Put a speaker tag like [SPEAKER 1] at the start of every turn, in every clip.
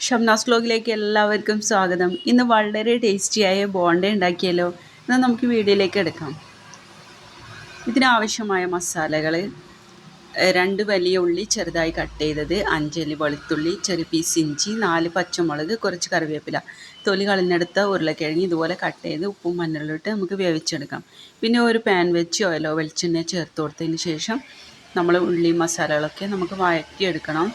[SPEAKER 1] ഷംനാസ് വ്ലോഗിലേക്ക് എല്ലാവർക്കും സ്വാഗതം. ഇന്ന് വളരെ ടേസ്റ്റിയായ ബോണ്ട ഉണ്ടാക്കിയല്ലോ. എന്നാൽ നമുക്ക് വീഡിയോയിലേക്ക് എടുക്കാം. ഇതിനാവശ്യമായ മസാലകൾ: 2 വലിയ ഉള്ളി ചെറുതായി കട്ട് ചെയ്തത്, 5 അല്ലി വെളുത്തുള്ളി, ചെറിയ പീസ് ഇഞ്ചി, 4 പച്ചമുളക്, കുറച്ച് കറിവേപ്പില, തൊലി കളഞ്ഞെടുത്ത ഉരുളക്കിഴങ്ങ് ഇതുപോലെ കട്ട് ചെയ്ത് ഉപ്പും മഞ്ഞളും ഇട്ട് നമുക്ക് വേവിച്ചെടുക്കാം. പിന്നെ ഒരു പാൻ വെച്ച് ഓയിലോ വെളിച്ചെണ്ണ ചേർത്ത് കൊടുത്തതിന് ശേഷം നമ്മൾ ഉള്ളി മസാലകളൊക്കെ നമുക്ക് വഴറ്റിയെടുക്കണം.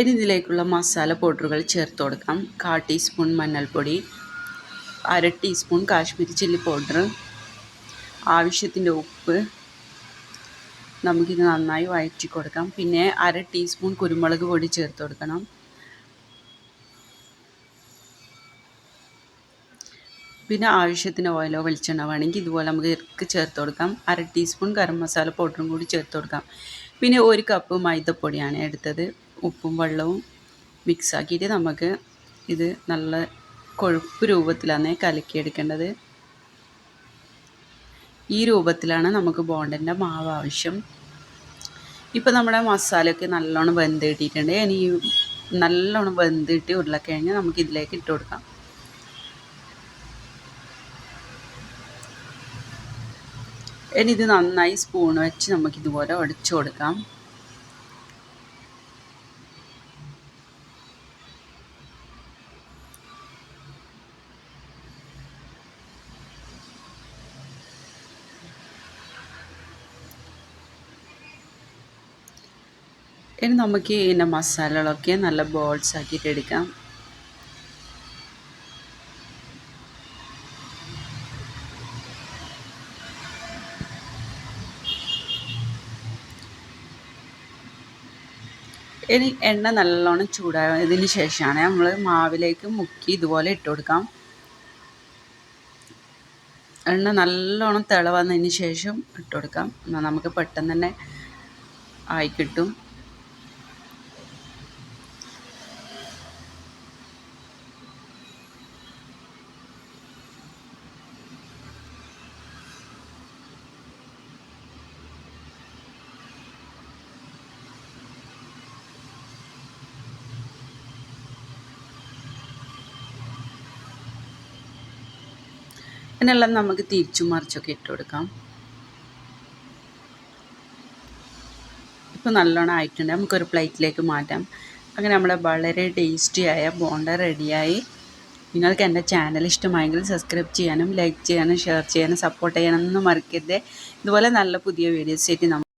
[SPEAKER 1] ഇനി ഇതിലേക്കുള്ള മസാല പൗഡറുകൾ ചേർത്ത് കൊടുക്കാം. 1/4 ടീസ്പൂൺ മഞ്ഞൾപ്പൊടി, 1/2 ടീസ്പൂൺ കാശ്മീരി ചില്ലി പൗഡർ, ആവശ്യത്തിൻ്റെ ഉപ്പ്. നമുക്കിത് നന്നായി വഴറ്റി കൊടുക്കാം. പിന്നെ 1/2 ടീസ്പൂൺ കുരുമുളക് പൊടി ചേർത്ത് കൊടുക്കണം. പിന്നെ ആവശ്യത്തിന് ഓയിലോ വെളിച്ചെണ്ണ വേണമെങ്കിൽ ഇതുപോലെ നമുക്ക് ഇറക്കി ചേർത്ത് കൊടുക്കാം. 1/2 ടീസ്പൂൺ ഗരം മസാല പൗഡറും കൂടി ചേർത്ത് കൊടുക്കാം. പിന്നെ 1 കപ്പ് മൈദപ്പൊടിയാണ് എടുത്തത്. ഉപ്പും വെള്ളവും മിക്സാക്കിയിട്ട് നമുക്ക് ഇത് നല്ല കൊഴുപ്പ് രൂപത്തിലാണ് കലക്കിയെടുക്കേണ്ടത്. ഈ രൂപത്തിലാണ് നമുക്ക് ബോണ്ടൻ്റെ മാവ് ആവശ്യം. ഇപ്പോൾ നമ്മുടെ മസാലയൊക്കെ നല്ലോണം വെന്ത് കിട്ടിയിട്ടുണ്ട്. ഇനി നല്ലോണം വെന്തിട്ട് ഉരുളക്കിഴങ്ങ് നമുക്ക് ഇതിലേക്ക് ഇട്ട് കൊടുക്കാം. ഇനി ഇത് നന്നായി സ്പൂൺ വെച്ച് നമുക്കിതുപോലെ ഉടച്ചു കൊടുക്കാം. ഇനി നമുക്ക് ഇതിൻ്റെ മസാലകളൊക്കെ നല്ല ബോൾസ് ആക്കിയിട്ട് എടുക്കാം. ഇനി എണ്ണ നല്ലോണം ചൂടായതിന് ശേഷമാണ് നമ്മൾ മാവിലേക്ക് മുക്കി ഇതുപോലെ ഇട്ട് കൊടുക്കാം. എണ്ണ നല്ലോണം തിള വന്നതിന് ശേഷം ഇട്ട് കൊടുക്കാം. എന്നാൽ നമുക്ക് പെട്ടെന്ന് തന്നെ ആയി കിട്ടും. ഇതിനെല്ലാം നമുക്ക് തിരിച്ചും മറിച്ചൊക്കെ ഇട്ട് കൊടുക്കാം. ഇപ്പോൾ നല്ലോണം ആയിട്ടുണ്ട്. നമുക്കൊരു പ്ലേറ്റിലേക്ക് മാറ്റാം. അങ്ങനെ നമ്മുടെ വളരെ ടേസ്റ്റിയായ ബോണ്ട റെഡിയായി. നിങ്ങൾക്ക് എൻ്റെ ചാനൽ ഇഷ്ടമായെങ്കിൽ സബ്സ്ക്രൈബ് ചെയ്യാനും ലൈക്ക് ചെയ്യാനും ഷെയർ ചെയ്യാനും സപ്പോർട്ട് ചെയ്യാനൊന്നും മറക്കരുത്. ഇതുപോലെ നല്ല പുതിയ വീഡിയോസ് ആയിട്ട്